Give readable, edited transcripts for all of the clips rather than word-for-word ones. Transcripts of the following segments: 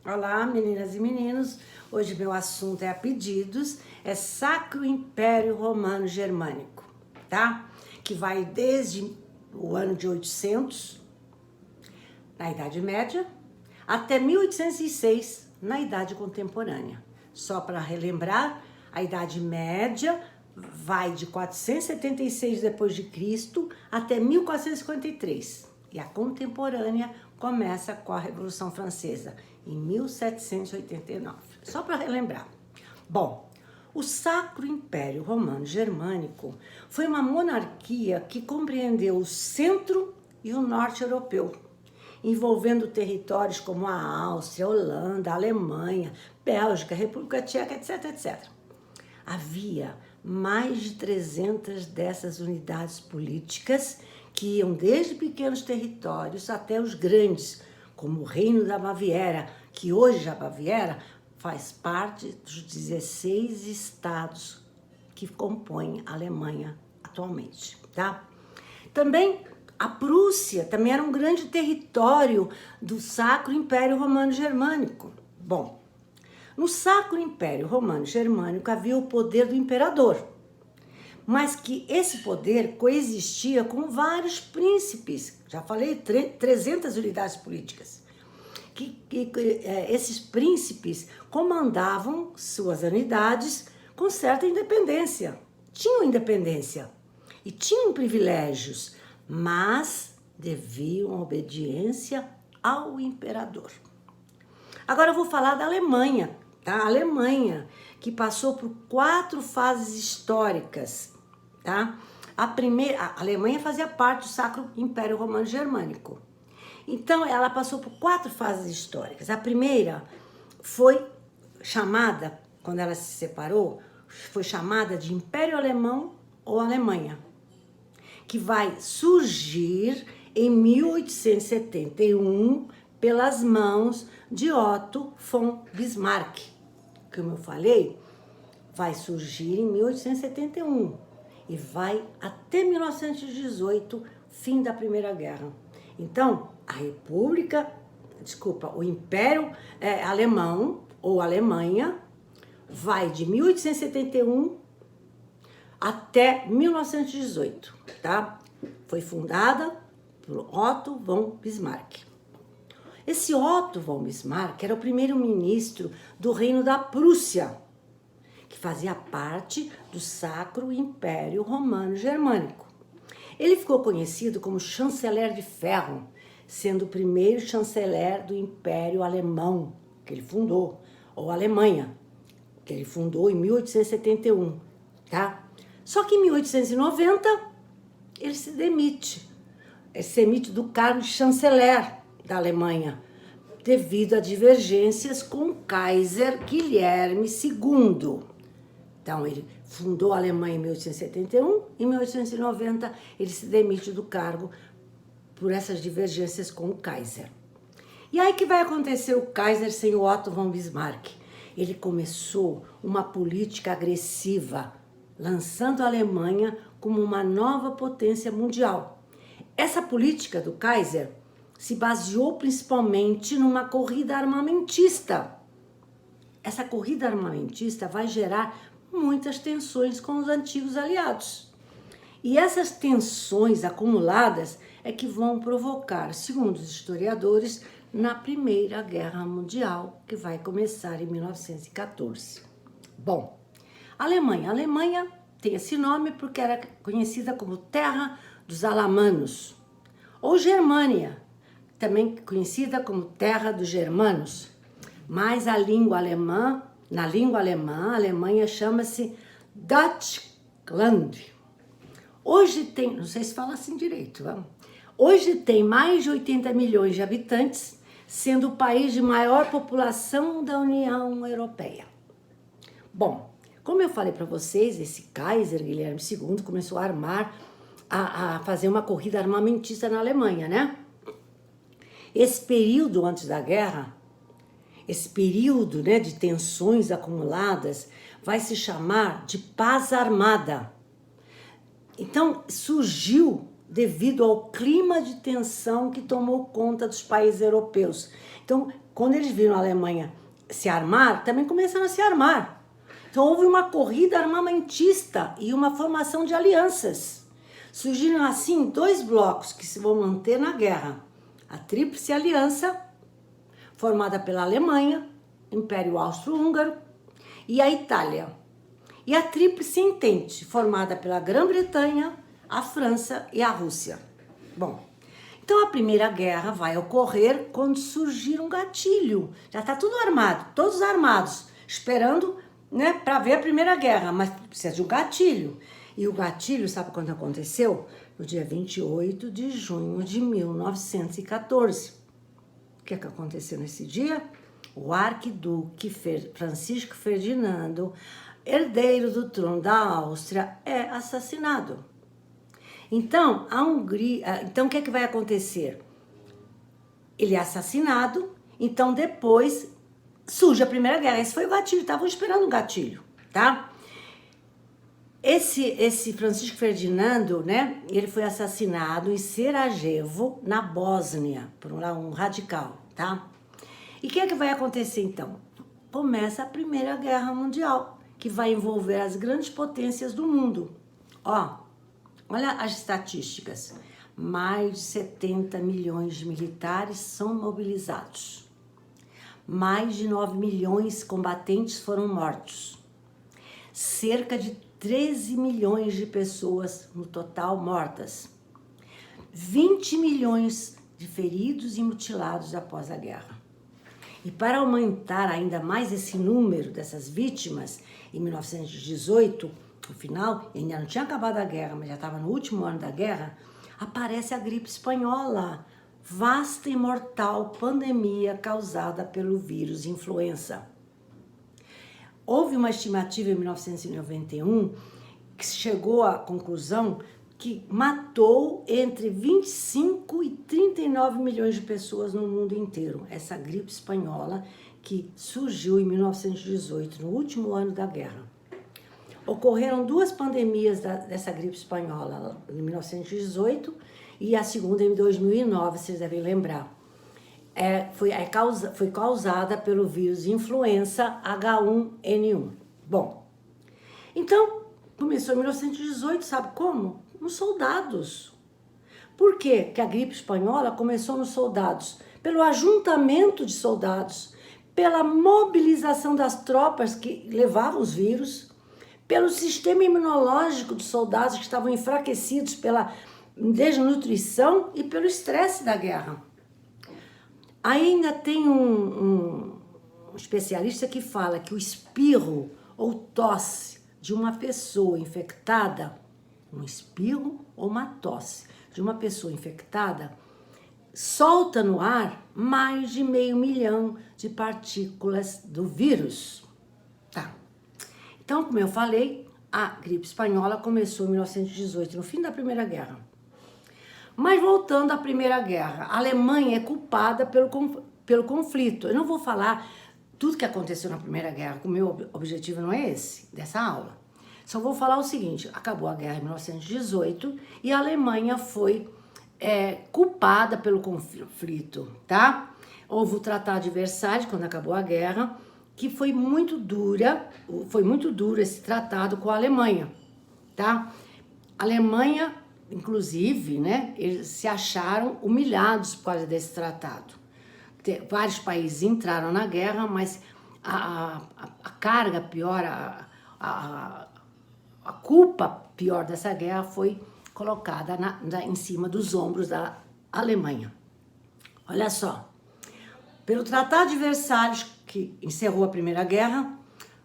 Olá, meninas e meninos. Hoje meu assunto é a pedidos, é Sacro Império Romano Germânico, tá? Que vai desde o ano de 800, na Idade Média, até 1806, na Idade Contemporânea. Só para relembrar, a Idade Média vai de 476 depois de Cristo até 1453. E a contemporânea começa com a Revolução Francesa, em 1789. Só para relembrar. Bom, o Sacro Império Romano Germânico foi uma monarquia que compreendeu o centro e o norte europeu, envolvendo territórios como a Áustria, a Holanda, a Alemanha, Bélgica, República Tcheca, etc, etc. Havia mais de 300 dessas unidades políticas que iam desde pequenos territórios até os grandes, como o Reino da Baviera, que hoje a Baviera faz parte dos 16 estados que compõem a Alemanha atualmente, tá? Também a Prússia também era um grande território do Sacro Império Romano Germânico. Bom, no Sacro Império Romano Germânico havia o poder do imperador, mas que esse poder coexistia com vários príncipes, já falei, 300 unidades políticas, esses príncipes comandavam suas unidades com certa independência, tinham independência e tinham privilégios, mas deviam obediência ao imperador. Agora eu vou falar da Alemanha, tá? A Alemanha, que passou por 4 fases históricas, tá? A Alemanha fazia parte do Sacro Império Romano Germânico. Então, ela passou por 4 fases históricas. A primeira foi chamada, quando ela se separou, foi chamada de Império Alemão ou Alemanha, que vai surgir em 1871 pelas mãos de Otto von Bismarck. Como eu falei, vai surgir em 1871 e vai até 1918, fim da Primeira Guerra. Então, o Império Alemão ou Alemanha vai de 1871 até 1918, tá? Foi fundada por Otto von Bismarck. Esse Otto von Bismarck era o primeiro-ministro do Reino da Prússia, que fazia parte do Sacro Império Romano Germânico. Ele ficou conhecido como chanceler de ferro, sendo o primeiro chanceler do Império Alemão, que ele fundou, ou Alemanha, que ele fundou em 1871, tá? Só que em 1890, ele se demite do cargo de chanceler da Alemanha, devido a divergências com o Kaiser Guilherme II. Então, ele fundou a Alemanha em 1871, em 1890 ele se demite do cargo por essas divergências com o Kaiser. E aí que vai acontecer o Kaiser sem o Otto von Bismarck? Ele começou uma política agressiva, lançando a Alemanha como uma nova potência mundial. Essa política do Kaiser se baseou principalmente numa corrida armamentista. Essa corrida armamentista vai gerar muitas tensões com os antigos aliados. E essas tensões acumuladas é que vão provocar, segundo os historiadores, na Primeira Guerra Mundial, que vai começar em 1914. Bom, a Alemanha tem esse nome porque era conhecida como Terra dos Alamanos, ou Germânia, também conhecida como Terra dos Germanos, mas na língua alemã, a Alemanha chama-se Deutschland. Hoje tem, não sei se fala assim direito, vamos? Hoje tem mais de 80 milhões de habitantes, sendo o país de maior população da União Europeia. Bom, como eu falei para vocês, esse Kaiser Guilherme II começou a fazer uma corrida armamentista na Alemanha, né? Esse período antes da guerra, esse período, né, de tensões acumuladas, vai se chamar de paz armada. Então, surgiu devido ao clima de tensão que tomou conta dos países europeus. Então, quando eles viram a Alemanha se armar, também começaram a se armar. Então, houve uma corrida armamentista e uma formação de alianças. Surgiram, assim, dois blocos que se vão manter na guerra. A Tríplice Aliança, formada pela Alemanha, Império Austro-Húngaro, e a Itália. E a Tríplice Entente, formada pela Grã-Bretanha, a França e a Rússia. Bom, então a Primeira Guerra vai ocorrer quando surgir um gatilho. Já está tudo armado, todos armados, esperando, né, para ver a Primeira Guerra, mas precisa de um gatilho. E o gatilho, sabe quando aconteceu? No dia 28 de junho de 1914. O que aconteceu nesse dia? O arquiduque Francisco Ferdinando, herdeiro do trono da Áustria, é assassinado. Então, a Hungria... Então, o que vai acontecer? Ele é assassinado, então depois surge a Primeira Guerra. Esse foi o gatilho, estavam esperando o gatilho, tá? Esse Francisco Ferdinando, né, ele foi assassinado em Sarajevo, na Bósnia, por um radical, tá? E o que vai acontecer, então? Começa a Primeira Guerra Mundial, que vai envolver as grandes potências do mundo. Ó, olha as estatísticas. Mais de 70 milhões de militares são mobilizados. Mais de 9 milhões de combatentes foram mortos. Cerca de 13 milhões de pessoas no total mortas. 20 milhões de feridos e mutilados após a guerra. E para aumentar ainda mais esse número dessas vítimas, em 1918, no final, ainda não tinha acabado a guerra, mas já estava no último ano da guerra, aparece a gripe espanhola, vasta e mortal pandemia causada pelo vírus influenza. Houve uma estimativa em 1991 que chegou à conclusão que matou entre 25 e 39 milhões de pessoas no mundo inteiro. Essa gripe espanhola que surgiu em 1918, no último ano da guerra. Ocorreram duas pandemias dessa gripe espanhola, em 1918 e a segunda em 2009, vocês devem lembrar. Foi causada pelo vírus influenza H1N1. Bom, então, começou em 1918, sabe como? Nos soldados. Por quê que a gripe espanhola começou nos soldados? Pelo ajuntamento de soldados, pela mobilização das tropas que levavam os vírus, pelo sistema imunológico dos soldados que estavam enfraquecidos pela desnutrição e pelo estresse da guerra. Ainda tem um especialista que fala que o espirro ou tosse de uma pessoa infectada, um espirro ou uma tosse de uma pessoa infectada, solta no ar mais de 500 mil de partículas do vírus. Tá. Então, como eu falei, a gripe espanhola começou em 1918, no fim da Primeira Guerra. Mas voltando à Primeira Guerra, a Alemanha é culpada pelo conflito. Eu não vou falar tudo que aconteceu na Primeira Guerra, o meu objetivo não é esse, dessa aula. Só vou falar o seguinte, acabou a guerra em 1918 e a Alemanha foi culpada pelo conflito, tá? Houve o Tratado de Versalhes, quando acabou a guerra, que foi muito duro esse tratado com a Alemanha, tá? A Alemanha, inclusive, né, eles se acharam humilhados por causa desse tratado. Vários países entraram na guerra, mas a carga pior, a culpa pior dessa guerra foi colocada em cima dos ombros da Alemanha. Olha só, pelo Tratado de Versalhes, que encerrou a Primeira Guerra,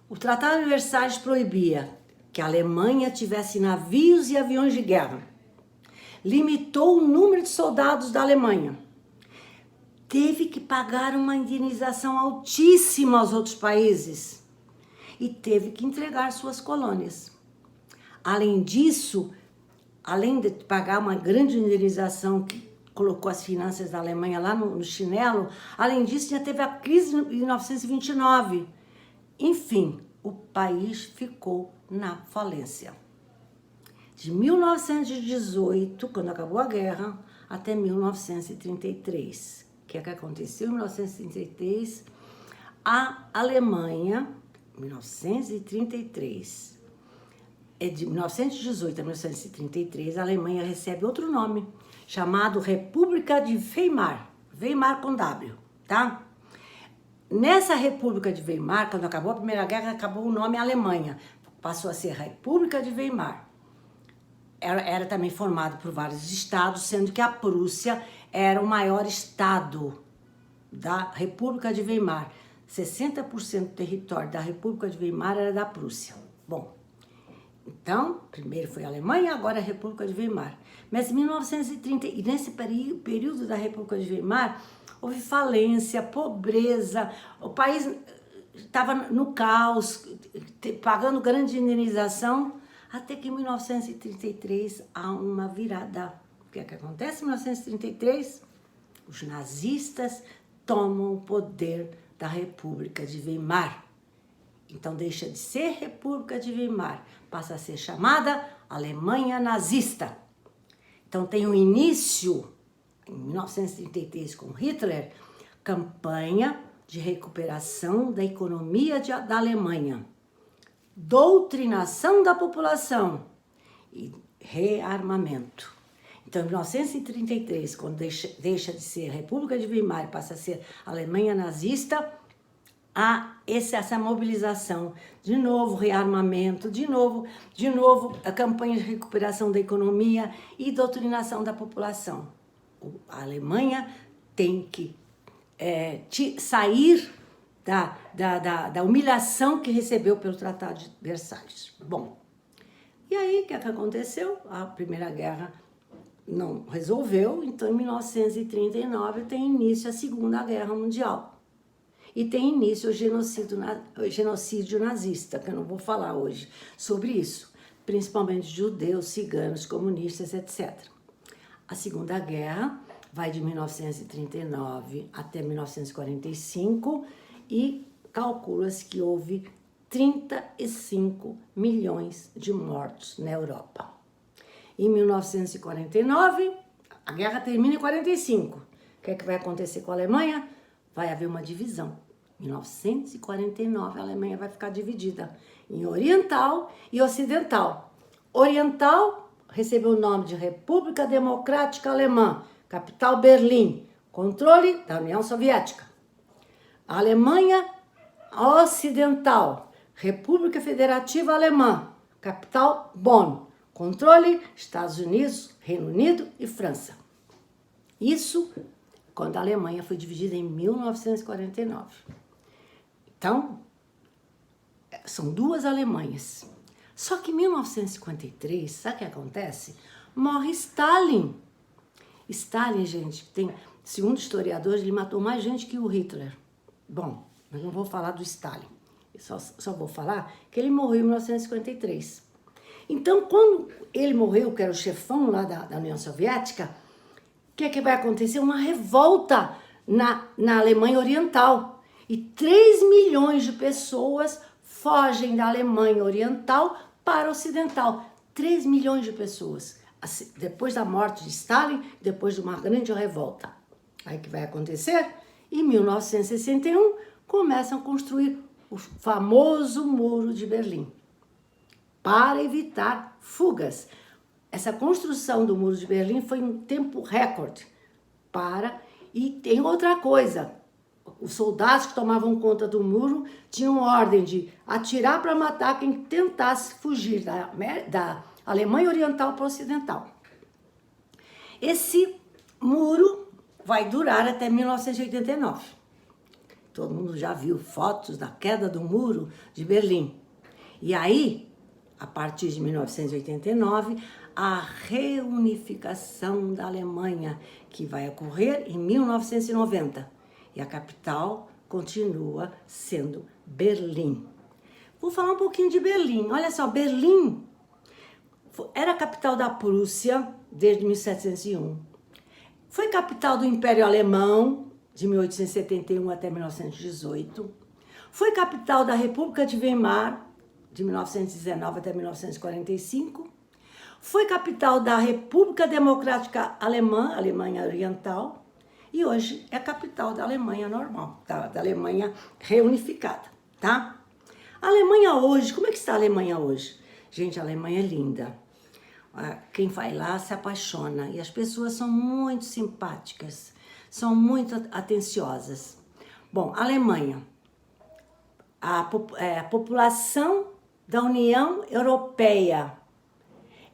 o Tratado de Versalhes proibia que a Alemanha tivesse navios e aviões de guerra. Limitou o número de soldados da Alemanha. Teve que pagar uma indenização altíssima aos outros países e teve que entregar suas colônias. Além disso, além de pagar uma grande indenização que colocou as finanças da Alemanha lá no chinelo, além disso, já teve a crise de 1929. Enfim, o país ficou na falência. de 1918, quando acabou a guerra, até 1933. O que é que aconteceu em 1933? A Alemanha, 1933, de 1918 a 1933, a Alemanha recebe outro nome, chamado República de Weimar. Weimar com W, tá? Nessa República de Weimar, quando acabou a Primeira Guerra, acabou o nome Alemanha. Passou a ser República de Weimar. Era também formado por vários estados, sendo que a Prússia era o maior estado da República de Weimar. 60% do território da República de Weimar era da Prússia. Bom, então, primeiro foi a Alemanha, agora a República de Weimar. Mas em 1930, e nesse período da República de Weimar, houve falência, pobreza, o país estava no caos, pagando grande indenização, até que em 1933 há uma virada. O que é que acontece em 1933? Os nazistas tomam o poder da República de Weimar. Então deixa de ser República de Weimar, passa a ser chamada Alemanha nazista. Então tem um início, em 1933, com Hitler, campanha de recuperação da economia da Alemanha, doutrinação da população e rearmamento. Então, em 1933, quando deixa de ser República de Weimar e passa a ser Alemanha nazista, há essa mobilização, de novo rearmamento, de novo a campanha de recuperação da economia e doutrinação da população. A Alemanha tem que sair da humilhação que recebeu pelo Tratado de Versalhes. Bom, e aí o que aconteceu? A Primeira Guerra não resolveu, então em 1939 tem início a Segunda Guerra Mundial. E tem início o genocídio nazista, que eu não vou falar hoje sobre isso, principalmente judeus, ciganos, comunistas, etc. A Segunda Guerra vai de 1939 até 1945 e calcula-se que houve 35 milhões de mortos na Europa. Em 1949, a guerra termina em 45. O que é que vai acontecer com a Alemanha? Vai haver uma divisão. Em 1949, a Alemanha vai ficar dividida em oriental e ocidental. Oriental recebeu o nome de República Democrática Alemã, capital Berlim, controle da União Soviética. A Alemanha Ocidental, República Federativa Alemã, capital Bonn, controle Estados Unidos, Reino Unido e França. Isso quando a Alemanha foi dividida em 1949. Então, são duas Alemanhas. Só que em 1953, sabe o que acontece? Morre Stalin. Stalin, gente, segundo historiadores, ele matou mais gente que o Hitler. Bom, mas não vou falar do Stalin. Só vou falar que ele morreu em 1953. Então, quando ele morreu, que era o chefão lá da União Soviética, o que é que vai acontecer? Uma revolta na Alemanha Oriental. E 3 milhões de pessoas fogem da Alemanha Oriental para a Ocidental. 3 milhões de pessoas. Assim, depois da morte de Stalin, depois de uma grande revolta. Aí o que vai acontecer? Em 1961, começam a construir o famoso Muro de Berlim, para evitar fugas. Essa construção do Muro de Berlim foi um tempo recorde. E tem outra coisa, os soldados que tomavam conta do muro tinham ordem de atirar para matar quem tentasse fugir da Alemanha Oriental para o Ocidental. Esse muro vai durar até 1989. Todo mundo já viu fotos da queda do Muro de Berlim. E aí, a partir de 1989, a reunificação da Alemanha, que vai ocorrer em 1990. E a capital continua sendo Berlim. Vou falar um pouquinho de Berlim. Olha só, Berlim era a capital da Prússia desde 1701. Foi capital do Império Alemão de 1871 até 1918. Foi capital da República de Weimar de 1919 até 1945. Foi capital da República Democrática Alemã, Alemanha Oriental, e hoje é capital da Alemanha normal, da Alemanha reunificada, tá? A Alemanha hoje, como é que está a Alemanha hoje? Gente, a Alemanha é linda. Quem vai lá se apaixona e as pessoas são muito simpáticas, são muito atenciosas. Bom, Alemanha, a população da União Europeia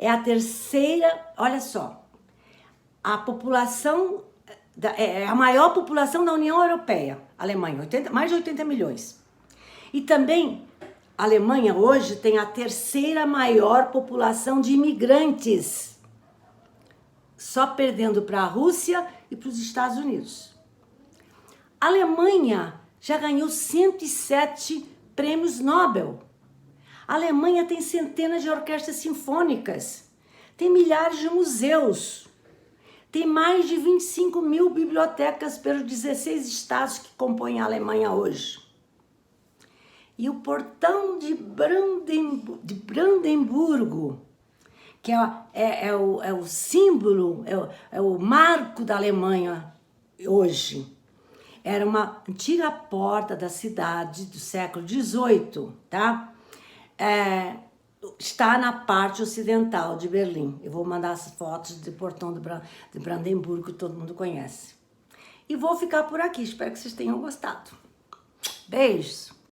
é a terceira, olha só, a população, é a maior população da União Europeia, Alemanha, mais de 80 milhões. E também, a Alemanha hoje tem a terceira maior população de imigrantes, só perdendo para a Rússia e para os Estados Unidos. A Alemanha já ganhou 107 prêmios Nobel. A Alemanha tem centenas de orquestras sinfônicas, tem milhares de museus, tem mais de 25 mil bibliotecas pelos 16 estados que compõem a Alemanha hoje. E o portão de Brandemburgo, que é o símbolo, é o marco da Alemanha hoje, era uma antiga porta da cidade do século XVIII, tá? Está na parte ocidental de Berlim. Eu vou mandar as fotos do portão de Brandemburgo, que todo mundo conhece. E vou ficar por aqui, espero que vocês tenham gostado. Beijos!